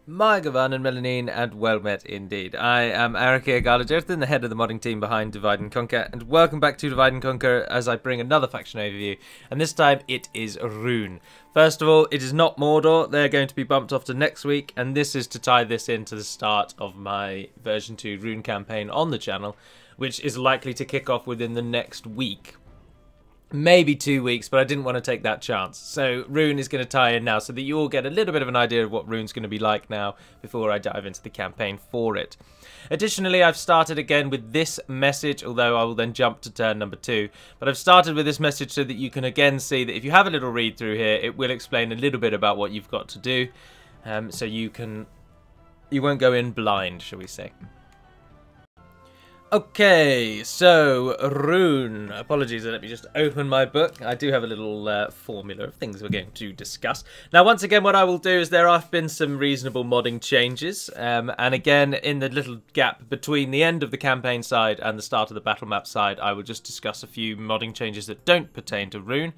My Gavan and Melanine, and well met indeed. I am Arake Galajerthin, the head of the modding team behind Divide and Conquer, and welcome back to Divide and Conquer as I bring another faction overview, and this time it is Rhûn. First of all, it is not Mordor, they're going to be bumped off to next week, and this is to tie this into the start of my version 2 Rhûn campaign on the channel, which is likely to kick off within the next week. Maybe 2 weeks, but I didn't want to take that chance. So Rhûn is going to tie in now so that you all get a little bit of an idea of what Rhûn's going to be like now before I dive into the campaign for it. Additionally, I've started again with this message, although I will then jump to turn number 2. But I've started with this message so that you can again see that if you have a little read through here, it will explain a little bit about what you've got to do. So you won't go in blind, shall we say. Okay, so Rhûn. Apologies, let me just open my book. I do have a little formula of things we're going to discuss. Now, once again, what I will do is there have been some reasonable modding changes. And again, in the little gap between the end of the campaign side and the start of the battle map side, I will just discuss a few modding changes that don't pertain to Rhûn.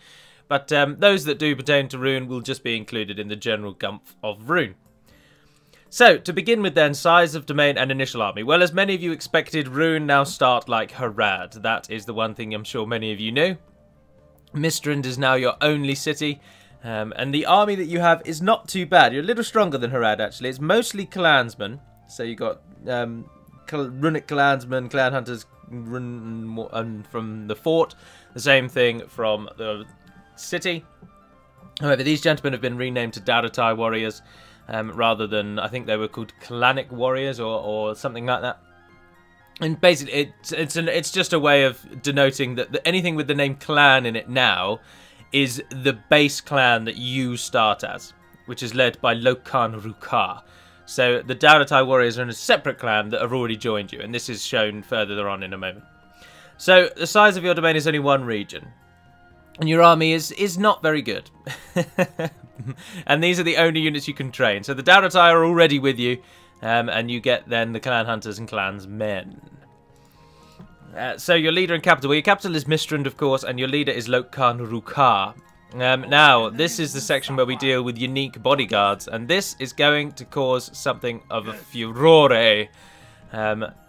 But those that do pertain to Rhûn will just be included in the general gumph of Rhûn. So, to begin with then, size of domain and initial army. Well, as many of you expected, Rhûn now start like Harad. That is the one thing I'm sure many of you knew. Mistrand is now your only city, and the army that you have is not too bad. You're a little stronger than Harad, actually. It's mostly clansmen, so you got runic clansmen, clan hunters from the fort, the same thing from the city. However, these gentlemen have been renamed to Daratai warriors, rather than, I think they were called clanic warriors or something like that. And basically, it's just a way of denoting that anything with the name clan in it now is the base clan that you start as, which is led by Lokan Rukar. So the Daratai warriors are in a separate clan that have already joined you, and this is shown further on in a moment. So the size of your domain is only one region, and your army is not very good. And these are the only units you can train. So the Daratai are already with you, and you get then the clan hunters and clansmen. So your leader and capital. Well, your capital is Mistrand, of course, and your leader is Lokan Rukar. Now, this is the section where we deal with unique bodyguards, and this is going to cause something of a furore.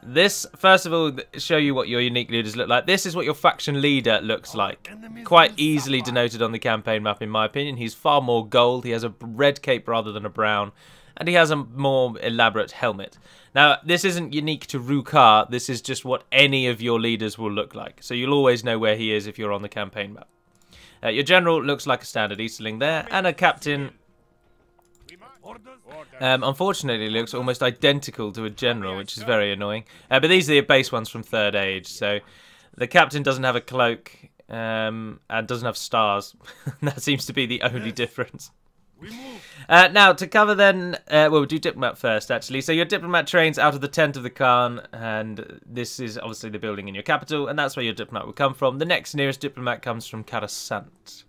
This, first of all, show you what your unique leaders look like. This is what your faction leader looks like. Quite easily denoted on the campaign map, in my opinion. He's far more gold. He has a red cape rather than a brown. And he has a more elaborate helmet. Now, this isn't unique to Rukar. This is just what any of your leaders will look like. So you'll always know where he is if you're on the campaign map. Your general looks like a standard Easterling there. And a captain... unfortunately, looks almost identical to a general, which is very annoying. But these are the base ones from Third Age. So the captain doesn't have a cloak and doesn't have stars. That seems to be the only difference. Now, to cover then, we'll do Diplomat first, actually. So your Diplomat trains out of the tent of the Khan, and this is obviously the building in your capital, and that's where your Diplomat will come from. The next nearest Diplomat comes from Karasant.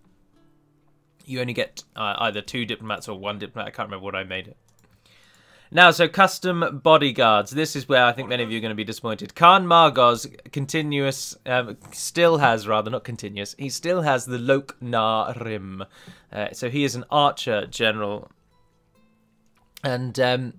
You only get either 2 diplomats or 1 diplomat. I can't remember what I made it. Now, so custom bodyguards. This is where I think many of you are going to be disappointed. Khan Margos still has, rather, not continuous, he still has the Lok Na Rim. So he is an archer general. And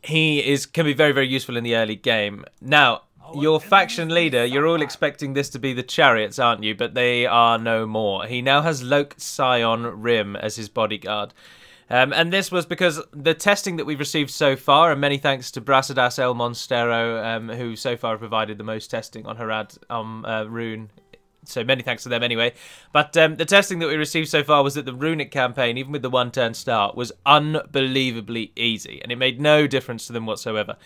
he can be very, very useful in the early game. Now, your faction leader, you're all expecting this to be the chariots, aren't you? But they are no more. He now has Lok Sion Rim as his bodyguard. And this was because the testing that we've received so far, and many thanks to Brasadas El Monstero, who so far have provided the most testing on Harad Rhûn. So many thanks to them anyway. But the testing that we received so far was that the runic campaign, even with the one-turn start, was unbelievably easy. And it made no difference to them whatsoever.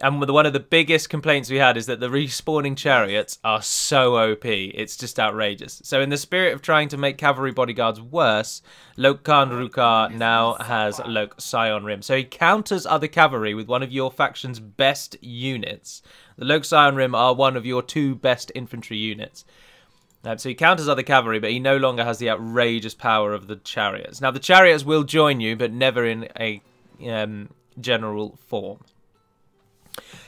And one of the biggest complaints we had is that the respawning chariots are so OP. It's just outrageous. So in the spirit of trying to make cavalry bodyguards worse, Lokan Rukar now has Lok Sion Rim. So he counters other cavalry with one of your faction's best units. The Lok Sion Rim are one of your 2 best infantry units. So he counters other cavalry, but he no longer has the outrageous power of the chariots. Now the chariots will join you, but never in a general form.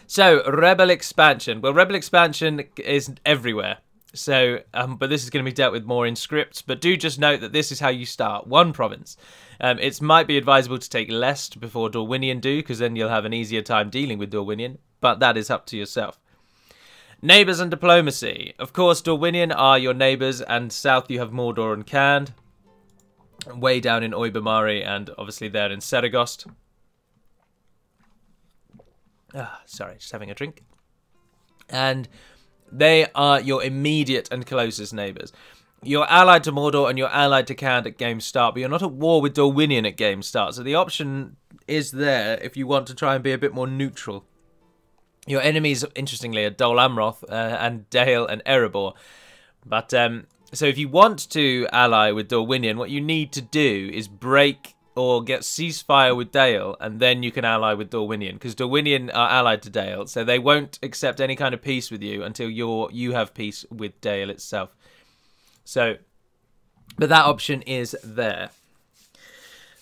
So, Rebel Expansion. Well, Rebel Expansion is everywhere. So, but this is going to be dealt with more in scripts. But do just note that this is how you start. One province. It might be advisable to take Lest before Dorwinion do, because then you'll have an easier time dealing with Dorwinion. But that is up to yourself. Neighbours and diplomacy. Of course, Dorwinion are your neighbours, and south you have Mordor and Khand. Way down in Oibamari, and obviously there in Saragost. Sorry, just having a drink. And they are your immediate and closest neighbours. You're allied to Mordor and you're allied to Khand at game start, but you're not at war with Dorwinion at game start. So the option is there if you want to try and be a bit more neutral. Your enemies, interestingly, are Dol Amroth and Dale and Erebor. But so if you want to ally with Dorwinion, what you need to do is break or get ceasefire with Dale, and then you can ally with Dorwinion, because Dorwinion are allied to Dale, so they won't accept any kind of peace with you until you have peace with Dale itself. So, but that option is there.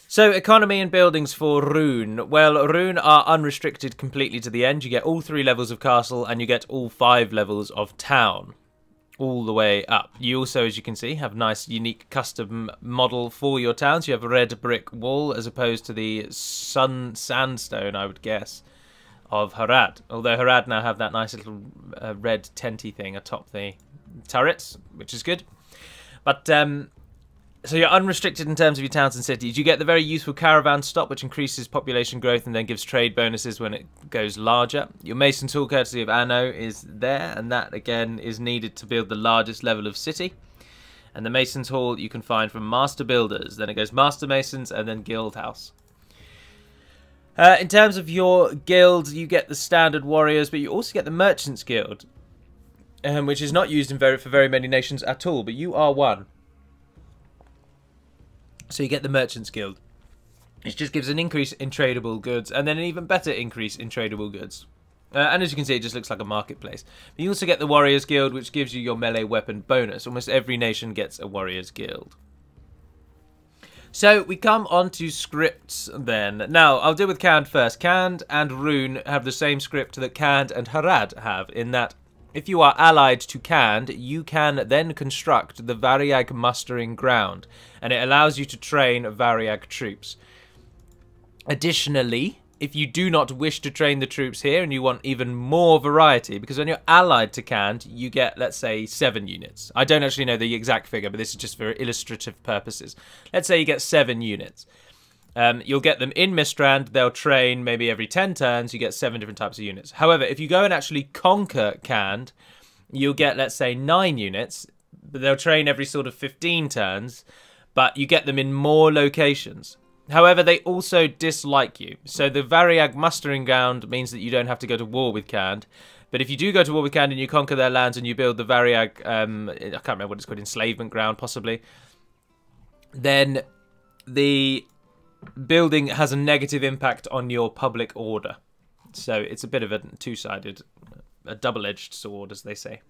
So, economy and buildings for Rhûn. Well, Rhûn are unrestricted completely to the end. You get all 3 levels of castle, and you get all 5 levels of town. All the way up. You also, as you can see, have a nice unique custom model for your towns. You have a red brick wall as opposed to the sandstone, I would guess, of Harad. Although Harad now have that nice little red tenty thing atop the turrets, which is good. But so you're unrestricted in terms of your towns and cities. You get the very useful caravan stop, which increases population growth and then gives trade bonuses when it goes larger. Your Mason's Hall, courtesy of Anno, is there, and that, again, is needed to build the largest level of city. And the Mason's Hall you can find from Master Builders. Then it goes Master Masons and then Guild House. In terms of your guilds, you get the standard warriors, but you also get the Merchants Guild, which is not used for very many nations at all, but you are one. So you get the Merchants Guild, which just gives an increase in tradable goods, and then an even better increase in tradable goods. And as you can see, it just looks like a marketplace. But you also get the Warriors Guild, which gives you your melee weapon bonus. Almost every nation gets a Warriors Guild. So we come on to scripts then. Now, I'll deal with Khand first. Khand and Rhûn have the same script that Khand and Harad have, in that if you are allied to Khand, you can then construct the Variag mustering ground, and it allows you to train Variag troops. Additionally, if you do not wish to train the troops here and you want even more variety, because when you're allied to Khand, you get, let's say, 7 units. I don't actually know the exact figure, but this is just for illustrative purposes. Let's say you get 7 units. You'll get them in Mistrand. They'll train maybe every 10 turns. You get 7 different types of units. However, if you go and actually conquer Khand, you'll get, let's say, 9 units. But they'll train every sort of 15 turns, but you get them in more locations. However, they also dislike you. So the Variag mustering ground means that you don't have to go to war with Khand. But if you do go to war with Khand and you conquer their lands and you build the Variag, I can't remember what it's called, enslavement ground, possibly, then the building has a negative impact on your public order. So it's a bit of a two-sided, a double-edged sword, as they say.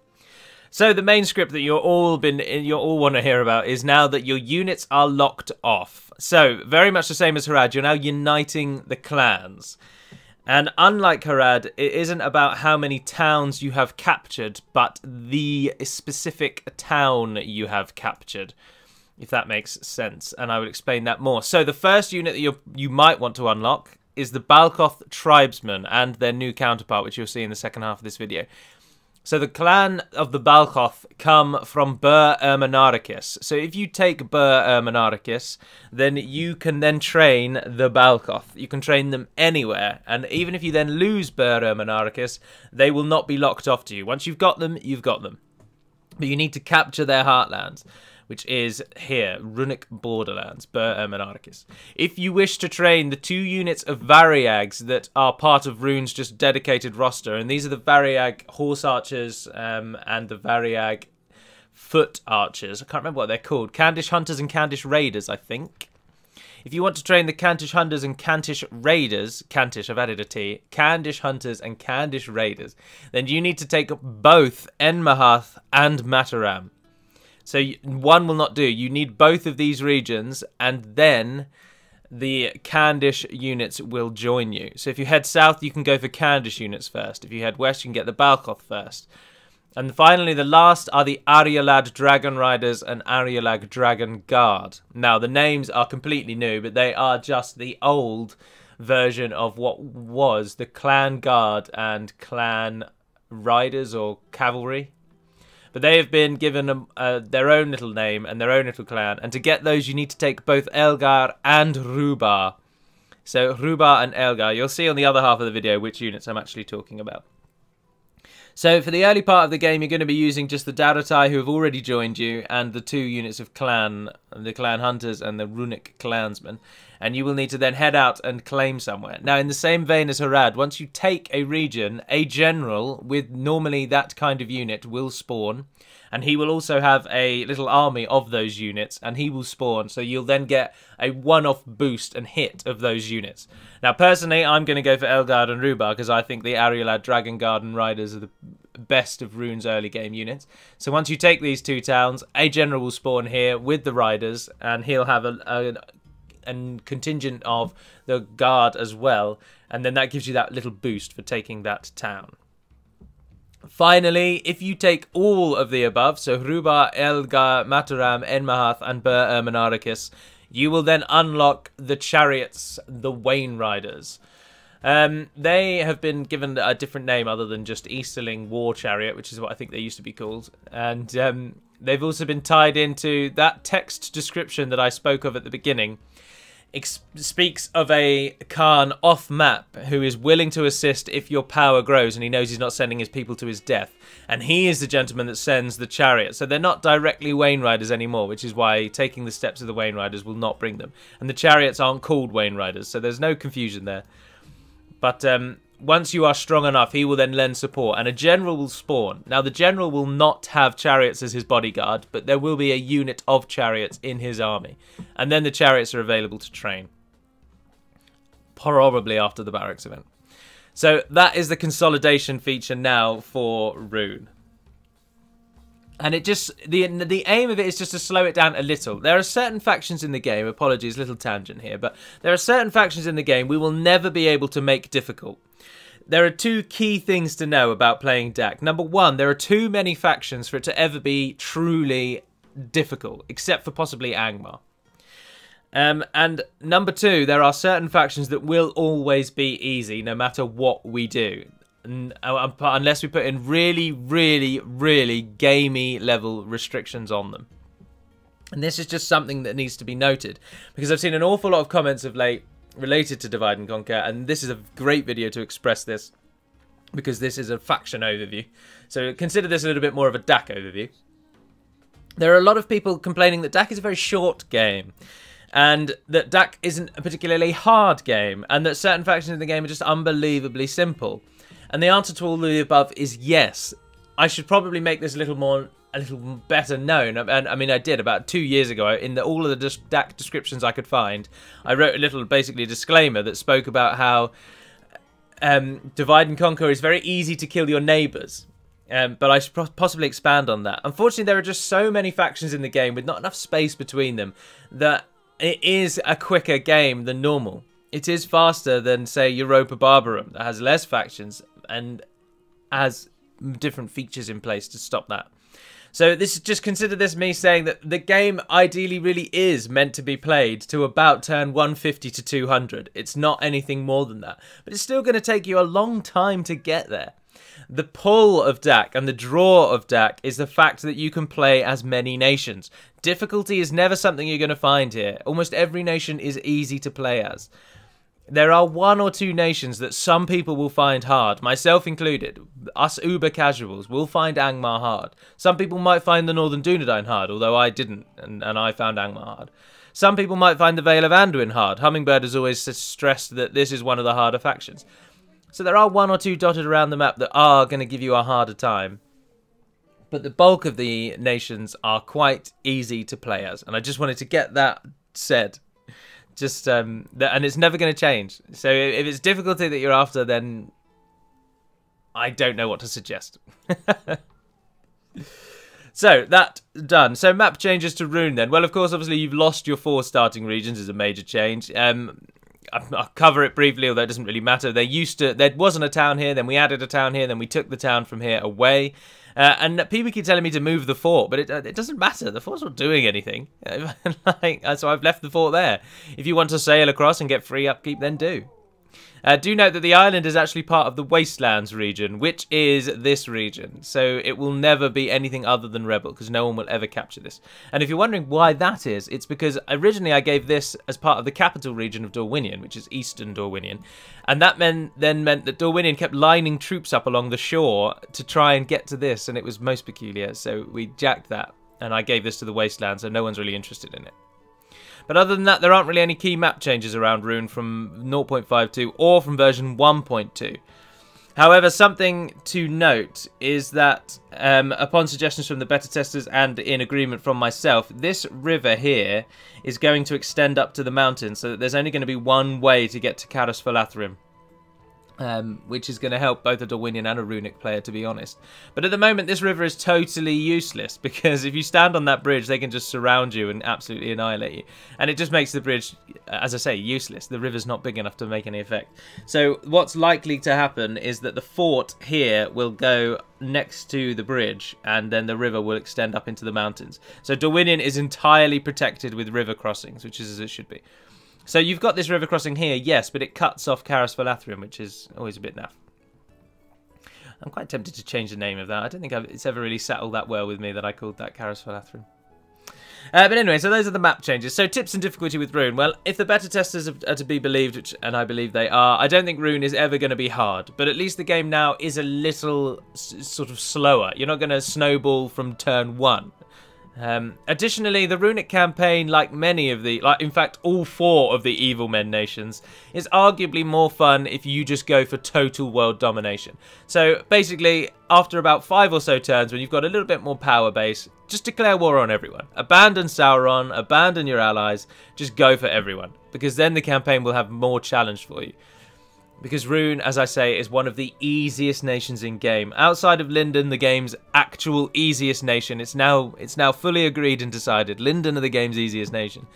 So the main script that you all want to hear about is now that your units are locked off. So very much the same as Harad, you're now uniting the clans. And unlike Harad, it isn't about how many towns you have captured, but the specific town you have captured, if that makes sense, and I will explain that more. So the first unit that you might want to unlock is the Balkoth Tribesmen and their new counterpart, which you'll see in the second half of this video. So the clan of the Balkoth come from Bur Ermanaricus. So if you take Bur Ermanaricus, then you can then train the Balkoth. You can train them anywhere, and even if you then lose Bur Ermanaricus, they will not be locked off to you. Once you've got them, you've got them. But you need to capture their heartlands, which is here, Runic Borderlands, Bur Ermanaricus. If you wish to train the 2 units of Variags that are part of Rhûn's just dedicated roster, and these are the Variag Horse Archers and the Variag Foot Archers. I can't remember what they're called. Khandish Hunters and Khandish Raiders, I think. If you want to train the Khandish Hunters and Khandish Raiders, Khandish, I've added a T, Khandish Hunters and Khandish Raiders, then you need to take both Enmahath and Mataram. So one will not do. You need both of these regions, and then the Khandish units will join you. So if you head south, you can go for Khandish units first. If you head west, you can get the Balkoth first. And finally, the last are the Arialad Dragon Riders and Arialag Dragon Guard. Now, the names are completely new, but they are just the old version of what was the Clan Guard and Clan Riders or Cavalry. But they have been given their own little name and their own little clan. And to get those, you need to take both Elgar and Rhubar. So Rhubar and Elgar. You'll see on the other half of the video which units I'm actually talking about. So for the early part of the game, you're going to be using just the Darotai who have already joined you and the 2 units of clan, the clan hunters and the runic clansmen. And you will need to then head out and claim somewhere. Now, in the same vein as Harad, once you take a region, a general with normally that kind of unit will spawn. And he will also have a little army of those units, and he will spawn. So you'll then get a one-off boost and hit of those units. Now, personally, I'm going to go for Elgard and Rhubar, because I think the Arialad Dragon Guard and Riders are the best of Rhûn's early game units. So once you take these 2 towns, a general will spawn here with the Riders, and he'll have a contingent of the guard as well, and then that gives you that little boost for taking that town. Finally, if you take all of the above, so Rhubar, Elgar, Mataram, Enmahath and Bur Ermanaricus, you will then unlock the chariots, the Wain Riders. They have been given a different name other than just Easterling War Chariot, which is what I think they used to be called. And they've also been tied into that text description that I spoke of at the beginning. Speaks of a Khan off map who is willing to assist if your power grows, and he knows he's not sending his people to his death. And he is the gentleman that sends the chariot. So they're not directly Wain Riders anymore, which is why taking the steps of the Wain Riders will not bring them. And the chariots aren't called Wain Riders, so there's no confusion there. But once you are strong enough, he will then lend support, and a general will spawn. Now, the general will not have chariots as his bodyguard, but there will be a unit of chariots in his army. And then the chariots are available to train. Probably after the barracks event. So that is the consolidation feature now for Rhûn. And it just, the aim of it is just to slow it down a little. There are certain factions in the game, apologies, little tangent here, but there are certain factions in the game we will never be able to make difficult. There are 2 key things to know about playing DaC. Number 1, there are too many factions for it to ever be truly difficult, except for possibly Angmar. And number 2, there are certain factions that will always be easy, no matter what we do. Unless we put in really, really, really gamey level restrictions on them. And this is just something that needs to be noted, because I've seen an awful lot of comments of late related to Divide and Conquer, and this is a great video to express this, because this is a faction overview. So consider this a little bit more of a DaC overview. There are a lot of people complaining that DaC is a very short game, and that DaC isn't a particularly hard game, and that certain factions in the game are just unbelievably simple. And the answer to all of the above is yes. I should probably make this a little better known. And I mean, I did about 2 years ago. In all of the DaC descriptions I could find, I wrote a little, basically, disclaimer that spoke about how Divide and Conquer is very easy to kill your neighbours. But I should possibly expand on that. Unfortunately, there are just so many factions in the game with not enough space between them that it is a quicker game than normal. It is faster than, say, Europa Barbarum, that has less factions and has different features in place to stop that. So this just consider this me saying that the game ideally really is meant to be played to about turn 150 to 200. It's not anything more than that. But it's still going to take you a long time to get there. The pull of DaC and the draw of DaC is the fact that you can play as many nations. Difficulty is never something you're going to find here. Almost every nation is easy to play as. There are 1 or 2 nations that some people will find hard, myself included. Us uber casuals will find Angmar hard. Some people might find the Northern Dunedain hard, although I didn't, and I found Angmar hard. Some people might find the Vale of Anduin hard. Hummingbird has always stressed that this is one of the harder factions. So there are 1 or 2 dotted around the map that are going to give you a harder time. But the bulk of the nations are quite easy to play as, and I just wanted to get that said. Just and it's never going to change. So if it's difficulty that you're after, then I don't know what to suggest. So that done. So map changes to Rhûn then. Well, of course, obviously you've lost your 4 starting regions is a major change. I'll cover it briefly, although it doesn't really matter. There wasn't a town here, then we added a town here, then we took the town from here away. And people keep telling me to move the fort, but it doesn't matter. The fort's not doing anything. So I've left the fort there. If you want to sail across and get free upkeep, then do. Do note that the island is actually part of the Wastelands region, which is this region. So it will never be anything other than Rebel, because no one will ever capture this. And if you're wondering why that is, it's because originally I gave this as part of the capital region of Dorwinion, which is Eastern Dorwinion. And that then meant that Dorwinion kept lining troops up along the shore to try and get to this, and it was most peculiar. So we jacked that, and I gave this to the Wastelands, so no one's really interested in it. But other than that, there aren't really any key map changes around Rhûn from 0.52 or from version 1.2. However, something to note is that upon suggestions from the beta testers and in agreement from myself, this river here is going to extend up to the mountains, so that there's only going to be one way to get to Caras Falathrim. Which is going to help both a Dorwinion and a Runic player, to be honest. But at the moment, this river is totally useless, because if you stand on that bridge, they can just surround you and absolutely annihilate you. And it just makes the bridge, as I say, useless. The river's not big enough to make any effect. So what's likely to happen is that the fort here will go next to the bridge, and then the river will extend up into the mountains. So Dorwinion is entirely protected with river crossings, which is as it should be. So you've got this river crossing here, yes, but it cuts off Caras Falathrim, which is always a bit naff. I'm quite tempted to change the name of that. I don't think it's ever really sat all that well with me that I called that Caras Falathrim. But anyway, so those are the map changes. So tips and difficulty with Rhûn. Well, if the beta testers are to be believed, and I believe they are, I don't think Rhûn is ever going to be hard. But at least the game now is a little sort of slower. You're not going to snowball from turn 1. Additionally, the Runic campaign, like many of the, in fact all 4 of the Evil Men nations, is arguably more fun if you just go for total world domination. So basically, after about 5 or so turns, when you've got a little bit more power base, just declare war on everyone. Abandon Sauron, abandon your allies, just go for everyone, because then the campaign will have more challenge for you. Because Rhûn, as I say, is one of the easiest nations in game. Outside of Linden, the game's actual easiest nation. It's now fully agreed and decided. Linden are the game's easiest nation.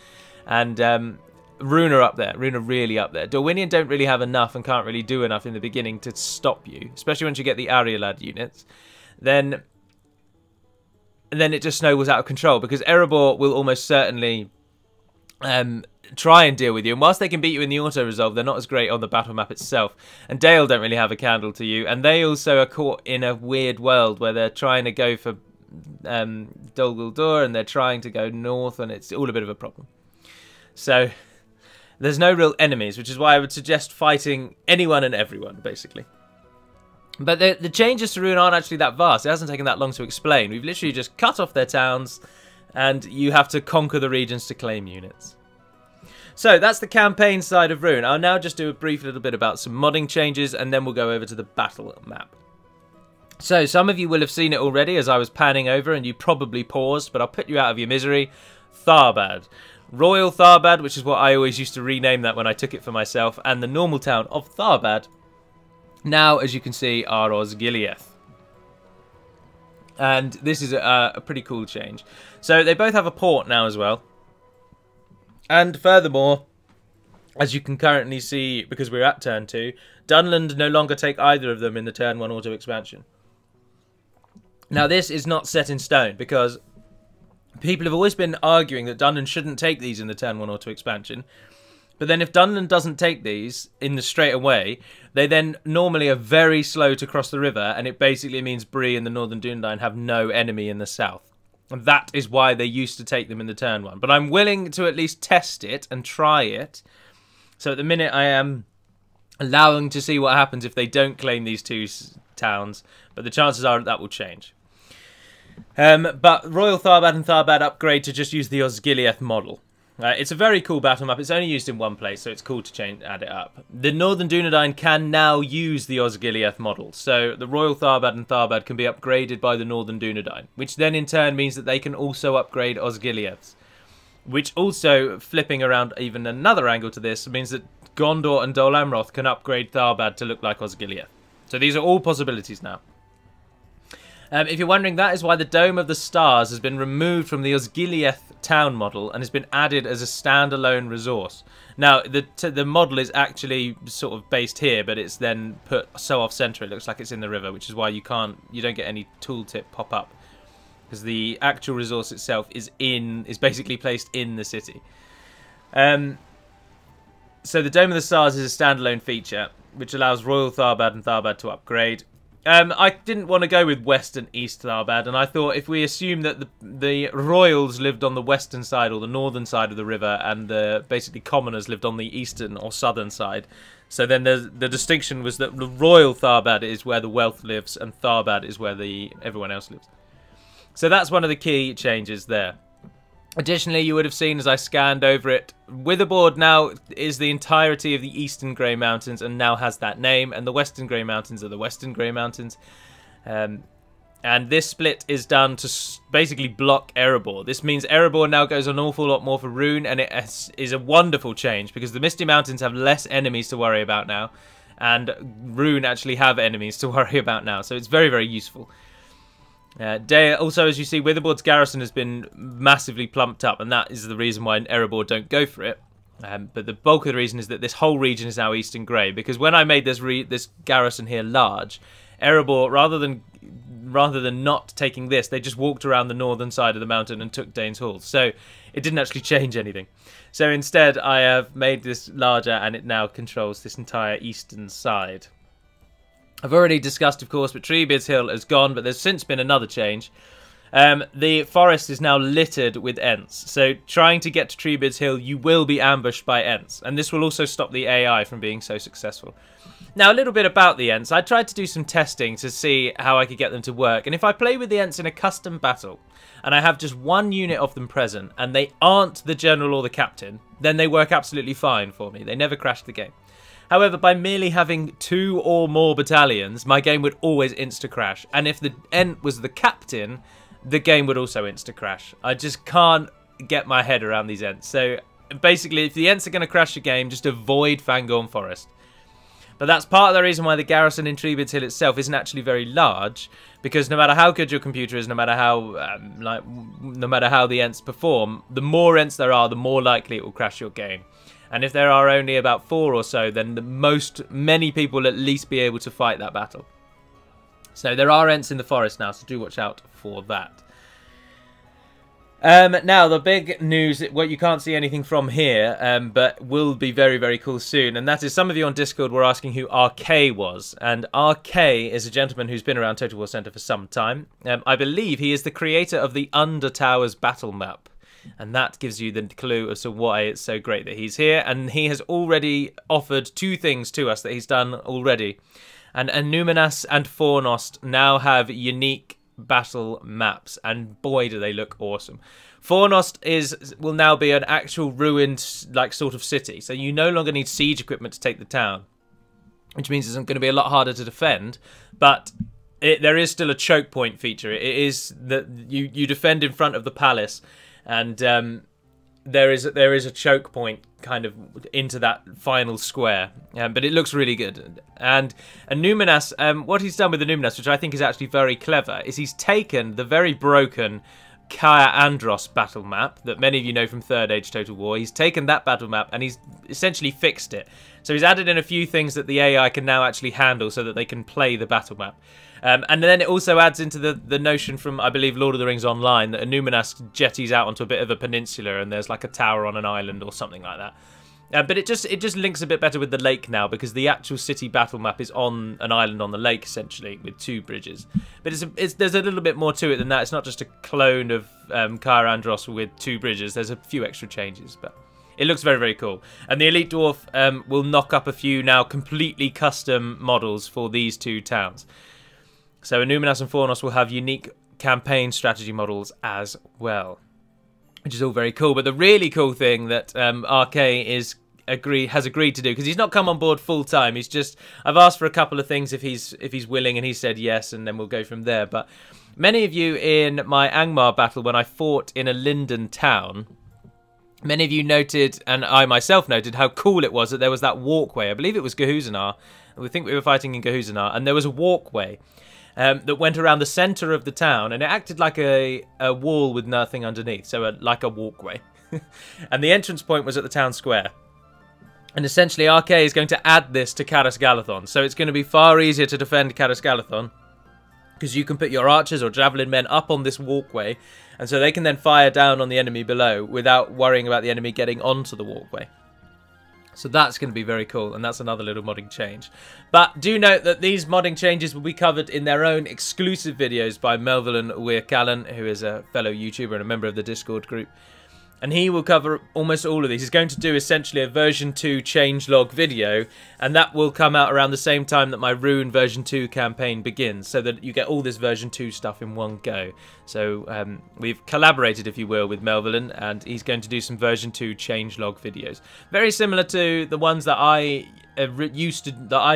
And Rhûn are up there. Rhûn are really up there. Dorwinion don't really have enough and can't really do enough in the beginning to stop you. Especially once you get the Arielad units. Then it just snowballs out of control. Because Erebor will almost certainly try and deal with you, and whilst they can beat you in the auto resolve, they're not as great on the battle map itself. And Dale don't really have a candle to you, and they also are caught in a weird world where they're trying to go for Dol Guldur, and they're trying to go north, and it's all a bit of a problem. So there's no real enemies, which is why I would suggest fighting anyone and everyone, basically. But the changes to Rhûn aren't actually that vast. It hasn't taken that long to explain. We've literally just cut off their towns, and you have to conquer the regions to claim units. So that's the campaign side of Rhûn. I'll now just do a brief little bit about some modding changes, and then we'll go over to the battle map. So some of you will have seen it already as I was panning over, and you probably paused, but I'll put you out of your misery. Tharbad. Royal Tharbad, which is what I always used to rename that when I took it for myself, and the normal town of Tharbad, now, as you can see, are Osgiliath. And this is a pretty cool change. So they both have a port now as well. And furthermore, as you can currently see, because we're at turn 2, Dunland no longer take either of them in the turn 1 auto expansion. Now this is not set in stone, because people have always been arguing that Dunland shouldn't take these in the turn 1 auto expansion. But then if Dunland doesn't take these in the straight away, they then normally are very slow to cross the river, and it basically means Bree and the Northern Dunedain have no enemy in the south. And that is why they used to take them in the turn 1. But I'm willing to at least test it and try it. So at the minute I am allowing to see what happens if they don't claim these 2 towns. But the chances are that will change. But Royal Tharbad and Tharbad upgrade to just use the Osgiliath model. It's a very cool battle map. It's only used in one place, so it's cool to add it up. The Northern Dunedain can now use the Osgiliath model, so the Royal Tharbad and Tharbad can be upgraded by the Northern Dunedain, which then in turn means that they can also upgrade Osgiliaths. Which also, flipping around even another angle to this, means that Gondor and Dol Amroth can upgrade Tharbad to look like Osgiliath. So these are all possibilities now. If you're wondering, that is why the Dome of the Stars has been removed from the Osgiliath town model and has been added as a standalone resource. Now, the model is actually sort of based here, but it's then put so off-center it looks like it's in the river, which is why you don't get any tooltip pop up, because the actual resource itself is basically placed in the city. So the Dome of the Stars is a standalone feature, which allows Royal Tharbad and Tharbad to upgrade. I didn't want to go with West and East Tharbad, and I thought if we assume that the royals lived on the western side or the northern side of the river, and the basically commoners lived on the eastern or southern side, so then the distinction was that the Royal Tharbad is where the wealth lives, and Tharbad is where everyone else lives. So that's one of the key changes there. Additionally, you would have seen as I scanned over it, Witherboard now is the entirety of the Eastern Grey Mountains and now has that name, and the Western Grey Mountains are the Western Grey Mountains. And this split is done to basically block Erebor. This means Erebor now goes an awful lot more for Rhûn, and it is a wonderful change because the Misty Mountains have less enemies to worry about now, and Rhûn actually have enemies to worry about now, so it's very, very useful. Also, as you see, Witherboard's garrison has been massively plumped up, and that is the reason why Erebor don't go for it. But the bulk of the reason is that this whole region is now Eastern Grey, because when I made this garrison here large, Erebor, rather than not taking this, they just walked around the northern side of the mountain and took Dane's Hall. So it didn't actually change anything. So instead, I have made this larger, and it now controls this entire eastern side. I've already discussed, of course, but Treebeard's Hill has gone, but there's since been another change. The forest is now littered with Ents, so trying to get to Treebeard's Hill, you will be ambushed by Ents, and this will also stop the AI from being so successful. Now, a little bit about the Ents. I tried to do some testing to see how I could get them to work, and if I play with the Ents in a custom battle, and I have just one unit of them present, and they aren't the general or the captain, then they work absolutely fine for me. They never crash the game. However, by merely having 2 or more battalions, my game would always insta-crash. And if the Ent was the captain, the game would also insta-crash. I just can't get my head around these Ents. So, basically, if the Ents are going to crash your game, just avoid Fangorn Forest. But that's part of the reason why the garrison in Treebeard's Hill itself isn't actually very large, because no matter how good your computer is, no matter how the Ents perform, the more Ents there are, the more likely it will crash your game. And if there are only about 4 or so, then many people will at least be able to fight that battle. So there are Ents in the forest now, so do watch out for that. Now, the big news, well, you can't see anything from here, but will be very, very cool soon. And that is, some of you on Discord were asking who RK was. And RK is a gentleman who's been around Total War Center for some time. I believe he is the creator of the Under Towers battle map. And that gives you the clue as to why it's so great that he's here. And he has already offered 2 things to us that he's done already. And Numenas and Fornost now have unique battle maps. And boy, do they look awesome. Fornost will now be an actual ruined sort of city. So you no longer need siege equipment to take the town. Which means it's going to be a lot harder to defend. But there is still a choke point feature. It is that you defend in front of the palace. And there is a choke point kind of into that final square, but it looks really good. And Numenas, what he's done with the Numenas, which I think is actually very clever, is he's taken the very broken Kaya Andros battle map that many of you know from 3rd Age Total War. He's taken that battle map and he's essentially fixed it. So he's added in a few things that the AI can now actually handle so that they can play the battle map. And then it also adds into the notion from, I believe, Lord of the Rings Online, that Numenas jetties out onto a bit of a peninsula and there's like a tower on an island or something like that. But it just links a bit better with the lake now, because the actual city battle map is on an island on the lake, essentially, with 2 bridges. But there's a little bit more to it than that. It's not just a clone of Kaya Andros with 2 bridges. There's a few extra changes, but it looks very, very cool. And the Elite Dwarf will knock up a few now completely custom models for these 2 towns. So Numenas and Fornos will have unique campaign strategy models as well, which is all very cool. But the really cool thing that RK has agreed to do, because he's not come on board full time. I've asked for a couple of things if he's willing, and he said yes, and then we'll go from there. But many of you in my Angmar battle, when I fought in a Linden town, many of you noted, and I myself noted, how cool it was that there was that walkway. I believe it was Gehuzanar. I think we were fighting in Gehuzanar, and there was a walkway. that went around the centre of the town, and it acted like a wall with nothing underneath, so like a walkway. And the entrance point was at the town square. And essentially, RK is going to add this to Caras Gallathon, so it's going to be far easier to defend Caras Gallathon, because you can put your archers or javelin men up on this walkway, and so they can then fire down on the enemy below without worrying about the enemy getting onto the walkway. So that's going to be very cool, and that's another little modding change. But do note that these modding changes will be covered in their own exclusive videos by Melvin Weirkallen, who is a fellow YouTuber and a member of the Discord group. And he will cover almost all of these. He's going to do essentially a version 2 changelog video, and that will come out around the same time that my Rhûn version 2 campaign begins, so that you get all this version 2 stuff in one go. So we've collaborated, if you will, with Melvin, and he's going to do some version 2 changelog videos, very similar to the ones that I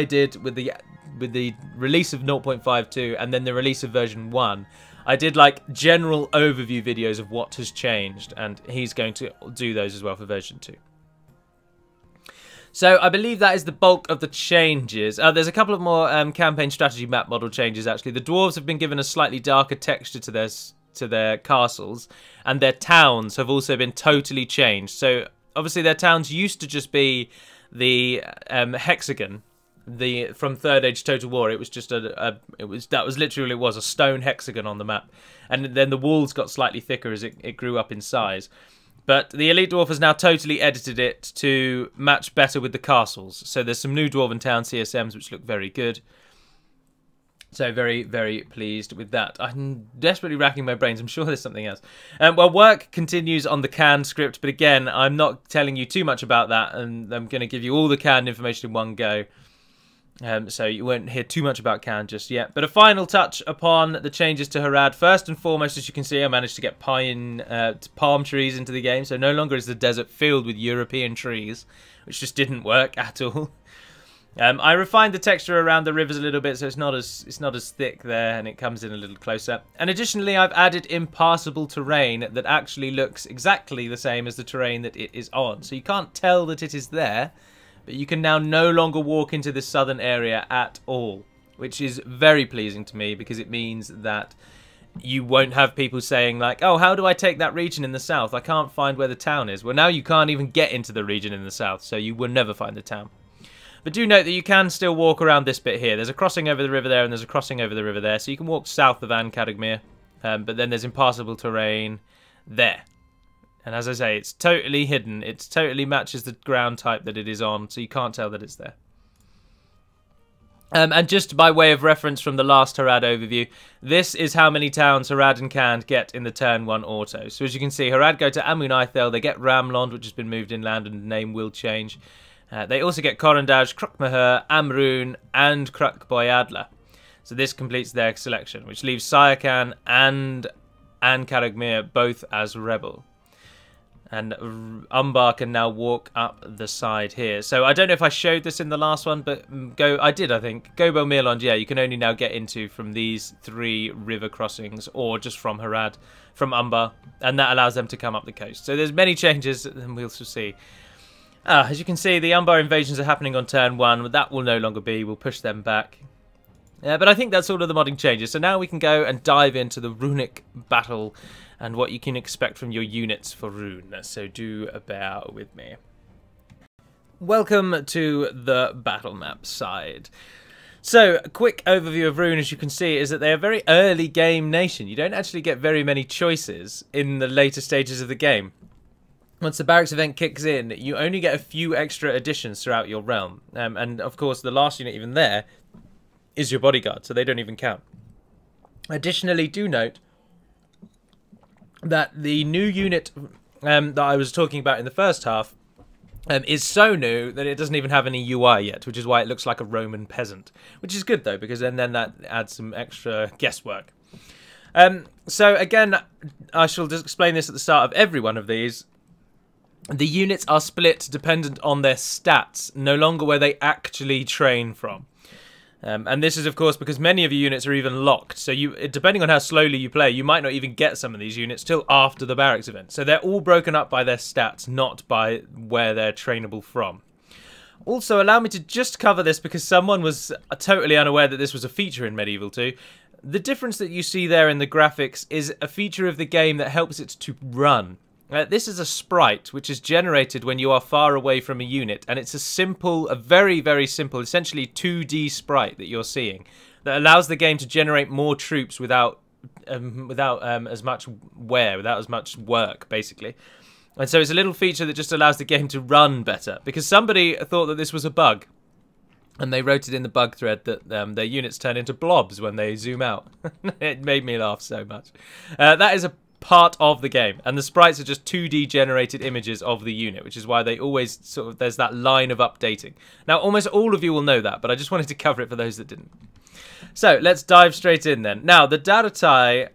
did with the release of 0.52 and then the release of version 1. I did like general overview videos of what has changed, and he's going to do those as well for version 2. So I believe that is the bulk of the changes. There's a couple of more campaign strategy map model changes actually. The dwarves have been given a slightly darker texture to their castles, and their towns have also been totally changed. So obviously their towns used to just be the hexagon. From Third Age Total War, it was just that was literally a stone hexagon on the map, and then the walls got slightly thicker as it grew up in size. But the Elite Dwarf has now totally edited it to match better with the castles. So there's some new Dwarven Town CSMs which look very good. So very, very pleased with that. I'm desperately racking my brains. I'm sure there's something else. Well, work continues on the canned script, but again, I'm not telling you too much about that, and I'm going to give you all the canned information in one go. So you won't hear too much about Cannes just yet. But a final touch upon the changes to Harad. First and foremost, as you can see, I managed to get palm trees into the game. So no longer is the desert filled with European trees, which just didn't work at all. I refined the texture around the rivers a little bit, so it's not as thick there, and it comes in a little closer. And additionally, I've added impassable terrain that actually looks exactly the same as the terrain that it is on. So you can't tell that it is there. But you can now no longer walk into this southern area at all, which is very pleasing to me, because it means that you won't have people saying like, oh, how do I take that region in the south? I can't find where the town is. Well, now you can't even get into the region in the south, so you will never find the town. But do note that you can still walk around this bit here. There's a crossing over the river there, and there's a crossing over the river there, so you can walk south of An-Kadagmir, but then there's impassable terrain there. And as I say, it's totally hidden. It totally matches the ground type that it is on, so you can't tell that it's there. And just by way of reference from the last Harad overview, this is how many towns Harad and Cand get in the turn 1 auto. So as you can see, Harad go to Amun Ithel, they get Ramlond, which has been moved inland, and the name will change. They also get Korandaj, Krukmahur, Amrûn, and Kruk Boyadla. So this completes their selection, which leaves Sayakan and An-Kadagmir both as rebel. And Umbar can now walk up the side here. So I don't know if I showed this in the last one, but I did, I think. Gobo Mirlond, yeah, you can only now get into from these 3 river crossings, or just from Harad, from Umbar, and that allows them to come up the coast. So there's many changes, and we'll see. As you can see, the Umbar invasions are happening on turn 1. That will no longer be. We'll push them back. But I think that's all of the modding changes. So now we can go and dive into the runic battle and what you can expect from your units for Rhûn. So do bear with me. Welcome to the battle map side. So, a quick overview of Rhûn, as you can see, is that they're a very early game nation. You don't actually get very many choices in the later stages of the game. Once the barracks event kicks in, you only get a few extra additions throughout your realm. And of course, the last unit even there is your bodyguard, so they don't even count. Additionally, do note that the new unit that I was talking about in the first half is so new that it doesn't even have any UI yet, which is why it looks like a Roman peasant. Which is good, though, because then that adds some extra guesswork. So, again, I shall just explain this at the start of every one of these. The units are split dependent on their stats, no longer where they actually train from. And this is, of course, because many of your units are even locked. So depending on how slowly you play, you might not even get some of these units till after the barracks event. So they're all broken up by their stats, not by where they're trainable from. Also, allow me to just cover this because someone was totally unaware that this was a feature in Medieval 2. The difference that you see there in the graphics is a feature of the game that helps it to run. This is a sprite which is generated when you are far away from a unit, and it's a very, very simple, essentially 2D sprite that you're seeing that allows the game to generate more troops without as much wear, without as much work, basically. And so it's a little feature that just allows the game to run better, because somebody thought that this was a bug, and they wrote it in the bug thread that their units turn into blobs when they zoom out. It made me laugh so much. That is a part of the game, and the sprites are just 2D generated images of the unit, which is why they always sort of, there's that line of updating. Now, almost all of you will know that, but I just wanted to cover it for those that didn't. So let's dive straight in then. Now, the DaTi